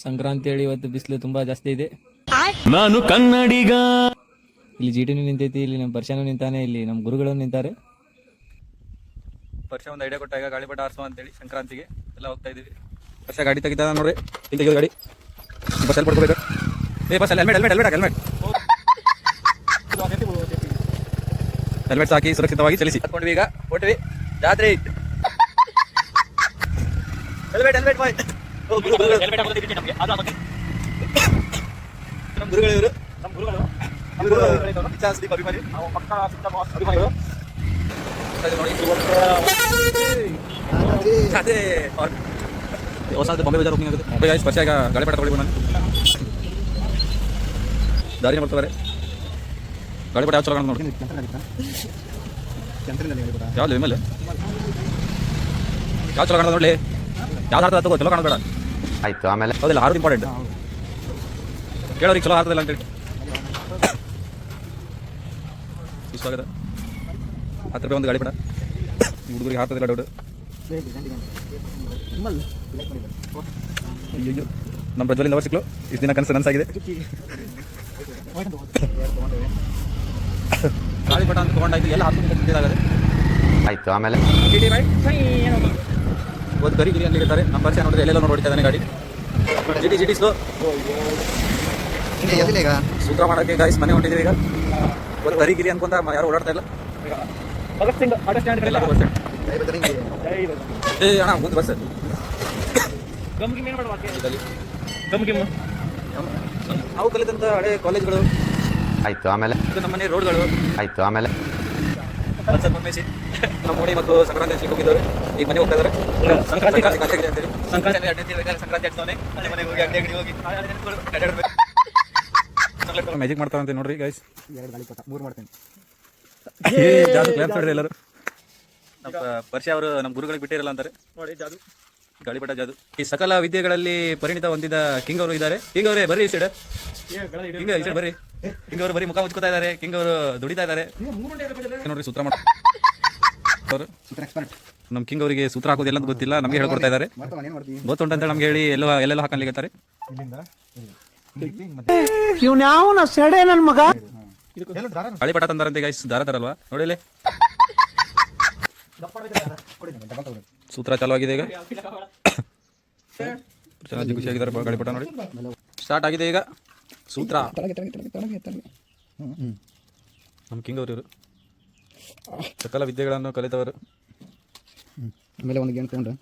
ಸಂಕ್ರಾಂತಿ ಹೇಳಿ ಇವತ್ತು ಬಿಸಿಲು ತುಂಬಾ ಜಾಸ್ತಿ ಇದೆ. ನಾನು ಕನ್ನಡಿಗ. ಇಲ್ಲಿ ಜಿಟಿನೂ ನಿಂತೈತಿ, ಇಲ್ಲಿ ನಮ್ಮ ಪರ್ಶನೂ ನಿಂತಾನೆ, ಇಲ್ಲಿ ನಮ್ಮ ಗುರುಗಳು ನಿಂತಾರೆ. ವರ್ಷ ಒಂದು ಐಡಿಯಾ ಕೊಟ್ಟಾಗ ಗಾಳಿಪಟ ಆರಿಸುವ ಅಂತೇಳಿ ಸಂಕ್ರಾಂತಿಗೆ ಎಲ್ಲ ಹೋಗ್ತಾ ಇದೀವಿ. ವರ್ಷ ಗಾಡಿ ತೆಗಿತಾನ ನೋಡ್ರಿ, ಇಲ್ಲಿ ತೆಗಿಯೋದು ಗಾಡಿ. ಬಸ್ ಅಲ್ಲಿ ಪಡ್ಕೋಬೇಕು. ಬಸ್ ಅಲ್ಲಿ ಹೆಲ್ಮೆಟ್ ಹಾಕಿ ಸುರಕ್ಷಿತವಾಗಿ ಚಲಿಸಿ. ಹತ್ಕೊಂಡ್ವಿ, ಈಗ ಹೊಟ್ವಿ ಜಾತ್ರೆ. ಹೆಲ್ಮೆಟ್ ಬಾಯ್. ನಮ್ಮ ಗುರುಗಳು ಇವರು, ಅಭಿಮಾನಿ. ಹೊಸ ಬಾಂಬೆ ಬಜಾರ್ ಹೋಗಿ ಆಗುತ್ತೆ. ಸ್ಪರ್ಶ ಈಗ ಗಾಳಿಪಟ ತಗೊಳ್ಳಿ ನಾನು ದಾರಿ ಮಾಡ್ತಾರೆ. ಗಾಳಿಪಟ ಯಾವ ಚಲೋ ಕಾಣ ನೋಡಿ, ಯಾವ್ದು ಮೇಲೆ ಯಾವ ಚಲೋ ಕಾಣೋದು ನೋಡ್ಲಿ, ಯಾವ್ದು ಆಡ್ತದ ತಗೋ, ಚಲೋ ಕಾಣೋದು ಬೇಡ ಆಯ್ತು. ಆಮೇಲೆ ಹೌದಿಲ್ಲ, ಆರೋದು ಇಂಪಾರ್ಟೆಂಟ್. ಕೇಳೋರಿಗೆ ಚಲೋ ಆಗ್ತದಿಲ್ಲ ಅಂತೇಳಿ ಸ್ವಾಗತ. 10 ರೂಪಾಯಿ ಒಂದು ಗಾಳಿಪಟ, ಹುಡುಗರಿಗೆ ಹಾಕ್ತದಿಲ್ಲ ಡೌಟ್. ಅಯ್ಯೋ, ನಮ್ಮ ಪ್ರಜ್ವಲಿಂದ ಸಿಕ್ಲು, ಇಷ್ಟು ದಿನ ಕನಸು ನನಸಾಗಿದೆ. ಗಾಳಿಪಟ ಅಂತ ತೊಗೊಂಡಾಯ್ತು, ಎಲ್ಲ ಹಾಕ್ತಿದ್ದಾಗದೆ ಆಯ್ತು. ಆಮೇಲೆ ಒಂದು ಗರಿ ಅಂತ ಹೇಳ್ತಾರೆ. ನಮ್ಮ ಪರಿಚಯ ನೋಡಿದ್ರೆ ಎಲ್ಲೆಲ್ಲ ನೋಡ್ತಾ ಇದ್ದಾನೆ ಗಾಡಿ. ಜಿಟಿ ಸ್ಲೋ ಈಗ ಸೂತ್ರ ಮಾಡೋಕ್ಕೆ ಗಾಯ್ಸ್ ಮನೆ ಹೊಂಟಿದ್ದೀವಿ. ಈಗ ಒಂದು ಹರಿಗಿರಿ ಅನ್ಕೊಂತ ಯಾರು ಓಡಾಡ್ತಾ ಇಲ್ಲ. ಭಗತ್ ಸಿಂಗ್ ಆಟೋ ಸ್ಟ್ಯಾಂಡ್ ಎಲ್ಲ ಬಸ್. ಏ ಅಣ್ಣ ಮುಂದೆ ಬಸ್. ನಾವು ಕಲಿತಂತ ಹಳೆ ಕಾಲೇಜ್ಗಳು ಆಯ್ತು. ಆಮೇಲೆ ನಮ್ಮ ಮನೆ ರೋಡ್ಗಳು ಆಯ್ತು. ಆಮೇಲೆ ನಮ್ಮ ಮೋಡಿ ಮತ್ತು ಸಂಕ್ರಾಂತಿ ಹಚ್ಚಲಿಕ್ಕೆ ಹೋಗಿದ್ದಾರೆ. ಈಗ ಮನೆ ಹೋಗ್ತಾ ಇದ್ದಾರೆ. ಸಂಕ್ರಾಂತಿ ಅಂತೇಳಿ ಮ್ಯಾಜಿಕ್ ಮಾಡ್ತಾರಂತೆ ನೋಡ್ರಿ ಗೈಸ್. 2 ಗಾಳಿಪಟ 3 ಮಾಡ್ತೇನೆ. ಜಾದು ಕ್ಲಾಪ್ ಮಾಡಿದ್ರೆ ಎಲ್ಲರೂ. ನಮ್ಮ ಪರಿಚಯ ಅವರು ನಮ್ಮ ಗುರುಗಳಿಗೆ ಬಿಟ್ಟಿರಲ್ಲ ಅಂತಾರೆ ನೋಡಿ. ಜಾದು ಗಾಳಿಪಟ ಜಾದು. ಈ ಸಕಲ ವಿದ್ಯೆಗಳಲ್ಲಿ ಪರಿಣಿತ ಹೊಂದಿದ ಕಿಂಗ್ ಅವರು ಇದ್ದಾರೆ. ಕಿಂಗ್ ಅವರೇ ಬರ್ರಿ ಈ ಸೈಡ್. ಕಿಂಗ್ ಈ ಸೈಡ್ ಬರ್ರಿ. ಕಿಂಗ್ ಅವರು ಬರೀ ಮುಖ ಮುಚ್ಕೋತಾ ಇದ್ದಾರೆ. ಕಿಂಗ್ ಅವರು ದುಡಿತಾ ಇದ್ದಾರೆ ನೋಡ್ರಿ. ಸೂತ್ರ ಅವರು ನಮ್ಮ ಕಿಂಗ್ ಅವರಿಗೆ ಸೂತ್ರ ಹಾಕೋದು ಎಲ್ಲ ಗೊತ್ತಿಲ್ಲ, ನಮಗೆ ಹೇಳ್ಕೊಡ್ತಾ ಇದ್ದಾರೆ. ಗೊತ್ತುಂಟಂತ ನಮ್ಗೆ ಹೇಳಿ ಎಲ್ಲೆಲ್ಲ ಹಾಕಲಿಕ್ಕೆ ಗಾಳಿಪಟ ತಂದಾರಂತೆ ಗೈಸ್. ದಾರ ತರಲ್ವಾ ನೋಡಿ, ಸೂತ್ರ ಚಾಲು ಆಗಿದೆ. ಈಗ ಚೆನ್ನಾಗಿ ಖುಷಿಯಾಗಿದ್ದಾರೆ. ಗಾಳಿಪಟ ನೋಡಿ ಸ್ಟಾರ್ಟ್ ಆಗಿದೆ ಈಗ ಸೂತ್ರ. ನಮ್ಮ ಕಿಂಗ್ ಅವರು ಇವರು ಸಕಲ ವಿದ್ಯೆಗಳನ್ನು ಕಲಿತವರು. ಆಮೇಲೆ ಒಂದು ಗೇಣ್ ತಗೊಂಡ್ರೆ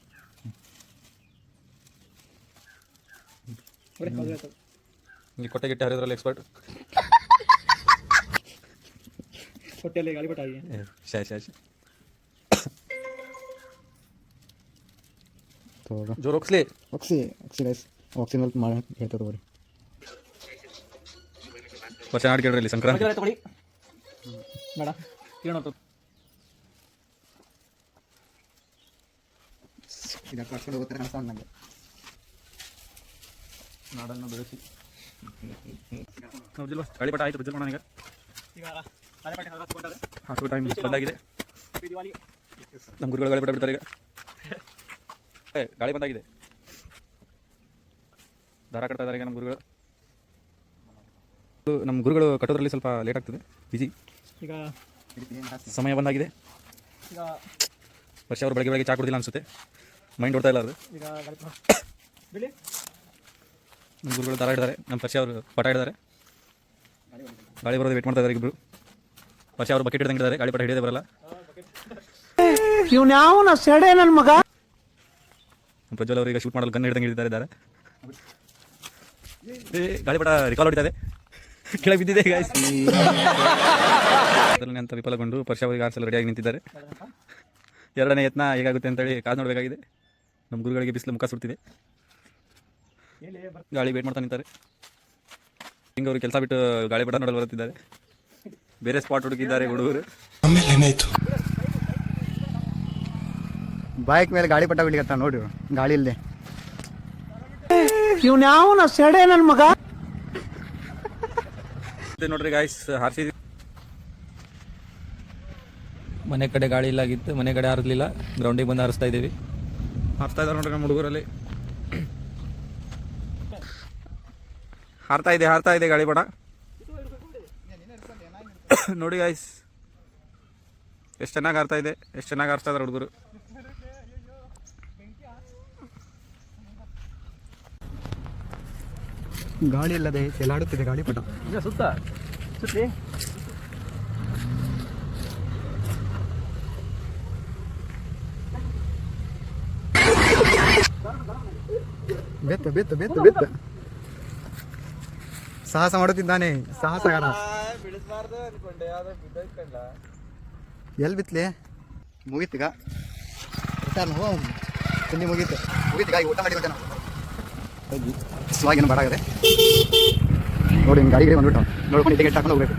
ಇಲ್ಲಿ ಕೊಟ್ಟೆ ಗಿಟ್ಟೆ ಹರಿದ್ರಲ್ಲಿ ಎಕ್ಸ್ಪರ್ಟ್. ಹೊಟ್ಟೆಯಲ್ಲಿ ಗಾಳಿಪಟ ಆಗಿ ಜೋರ್ ಹೋಗ್ಸ್ಲಿ. ಆಕ್ಸಿಜನ್ ಮಾಡಿ ಹೇಳ್ತಾ ತಗೋರಿ. ವರ್ಷ ಹಾಡು ಕೇಳ್ರಿ. ಇಲ್ಲಿ ಸಂಕ್ರಾಂತಿ ಬೇಡ ಇದಕ್ಕೆ ಕರ್ಕೊಂಡು ಹೋಗ್ತಾರೆ ಅನ್ಸ ನನಗೆ. ನಾಡನ್ನು ಬೆಳೆಸಿ ಗಾಳಿಪಟ ಆಯ್ತು. ಬಿಜಲ್ ಮಾಡೋಣ ಈಗ ಹಾಕೋ ಟೈಮ್ ಬಂದಾಗಿದೆ. ನಮ್ಮ ಗುರುಗಳು ಗಾಳಿಪಟ ಬಿಡ್ತಾರೆ. ಈಗ ಗಾಳಿ ಬಂದಾಗಿದೆ. ದಾರ ಕಟ್ತಾ ಇದ್ದಾರೆ ಈಗ ನಮ್ಮ ಗುರುಗಳು ಕಟ್ಟೋದ್ರಲ್ಲಿ ಸ್ವಲ್ಪ ಲೇಟ್ ಆಗ್ತದೆ, ಬಿಜಿ. ಈಗ ಸಮಯ ಬಂದಾಗಿದೆ. ಈಗ ವರ್ಷ ಅವರು ಬೆಳಗ್ಗೆ ಚಾ ಕುಡಿದಿಲ್ಲ ಅನ್ಸುತ್ತೆ, ಮೈಂಡ್ ಓಡ್ತಾ ಇಲ್ಲ ಅದು. ಈಗ ನಮ್ಮ ಗುರುಗಳು ದಾರ ಇಡ್ತಾರೆ, ನಮ್ಮ ಪರಿಚಯ ಅವರು ಪಟ ಇಡ್ತಾರೆ. ಗಾಳಿ ಬರೋದು ವೇಟ್ ಮಾಡ್ತಾ ಇದ್ದಾರೆ ಇಬ್ಬರು. ಪರಿಚಯ ಅವರು ಬಕೆಟ್ ಹಿಡ್ದಂಗೆ ಇದ್ದಾರೆ, ಗಾಳಿಪಟ ಹಿಡಿಯೋದೇ ಬರಲ್ಲ. ನನ್ನ ಮಗ ಪ್ರಜ್ವಲ್ ಅವರು ಈಗ ಶೂಟ್ ಮಾಡಲು ಗನ್ ಹಿಡ್ದಂಗೆ ಹಿಡಿತಾರೆ. ಗಾಳಿಪಟ ರಿಕಾಲ್ ಹೊಡಿತಾ ಇದೆ, ಕೆಳಗೆ ಬಿದ್ದಿದೆ ಗಾಯ್ಸ್. ಅಂತ ವಿಫಲಗೊಂಡು ಪರಿಚಯ ಅವರಿಗೆ ಆರಿಸಲು ರೆಡಿಯಾಗಿ ನಿಂತಿದ್ದಾರೆ. 2ನೇ ಯತ್ನ ಹೇಗಾಗುತ್ತೆ ಅಂತೇಳಿ ಕಾದು ನೋಡಬೇಕಾಗಿದೆ. ನಮ್ಮ ಗುರುಗಳಿಗೆ ಬಿಸಿಲು ಮುಖ ಸುಡ್ತಿದೆ. ಗಾಳಿ ವೇಟ್ ಮಾಡ್ತಾ ನಿಂತಾರೆ. ಹಿಂಗೆ ಅವರು ಕೆಲಸ ಬಿಟ್ಟು ಗಾಳಿಪಟ ನೋಡಲು ಬರುತ್ತಿದ್ದಾರೆ. ಬೇರೆ ಸ್ಪಾಟ್ ಹುಡುಕಿದ್ದಾರೆ ಹುಡುಗರು. ಬೈಕ್ ಮೇಲೆ ಗಾಳಿಪಟ ಬಿಡ್ಲಿಕ್ಕೆ ನೋಡಿ, ಗಾಳಿ ಇಲ್ಲದೆ. ನನ್ನ ಮಗ ನೋಡ್ರಿ ಗಾಯ್ಸ್, ಹಾರಿಸಿದ್ವಿ. ಮನೆ ಕಡೆ ಗಾಳಿ ಇಲ್ಲಾಗಿತ್ತು, ಮನೆ ಕಡೆ ಹಾರಿಸ್ಲಿಲ್ಲ, ಗ್ರೌಂಡಿಗೆ ಬಂದು ಹಾರಿಸ್ತಾ ಇದ್ದೀವಿ. ಹಾರಿಸ್ತಾ ಇದ್ದಾರೆ ನೋಡ್ರಿ ನಮ್ಮ ಹುಡುಗರಲ್ಲಿ. ಹಾರ್ತಾ ಇದೆ ಗಾಳಿಪಟ. ನೋಡಿ ಗಾಯ್ಸ್, ಎಷ್ಟು ಚೆನ್ನಾಗಿ ಹಾರ್ತಾ ಇದೆ, ಎಷ್ಟು ಚೆನ್ನಾಗಿ ಹಾರಿಸ್ತಾ ಇದ್ದಾರೆ ಹುಡುಗರು. ಗಾಳಿ ಇಲ್ಲದೆ ಚೆಲಾಡುತ್ತಿದೆ ಗಾಳಿಪಟ. ಸುತ್ತಿ ಬೆತ್ತ ಬೆತ್ತ ಬೆತ್ತ ಬೆತ್ತ ಸಾಹಸ ಮಾಡುತ್ತಿದ್ದಾನೆ ಸಾಹಸಗಾರ. ಎಲ್ಲಿ ಬಿತ್ತಲೆ ಮುಗೀತೀಗ ತಿಂಡಿ ಮುಗೀತು ಈಗ ಊಟ ಮಾಡಿ ಬರ್ತಾನೆ. ಸ್ವಾಗಿನ ಬಾಡಾಗದೆ ನೋಡಿ, ಗಾಡಿ ಗಿಡಿ ಬಂದ್ಬಿಟ್ಟು ನೋಡ್ಕೊಂಡು ಟಿಕೆಟ್ ಹಾಕೊಂಡು ಹೋಗ್ಬೇಕು.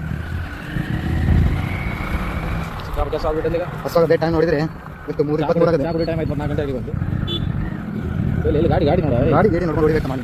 ಹೊಸ ಟೈಮ್ ನೋಡಿದ್ರೆ ಇವತ್ತು 3:23 ಆಗಿದೆ. ಟೈಮ್ ಆಯ್ತು, 4 ಗಂಟೆ ಆಗಿ ಬಂದು ಗಾಡಿ ನೋಡ ಗಾಡಿ ನೋಡ್ಕೊಂಡು ಹೊಡಿಬೇಕು ಮಾಡಿ.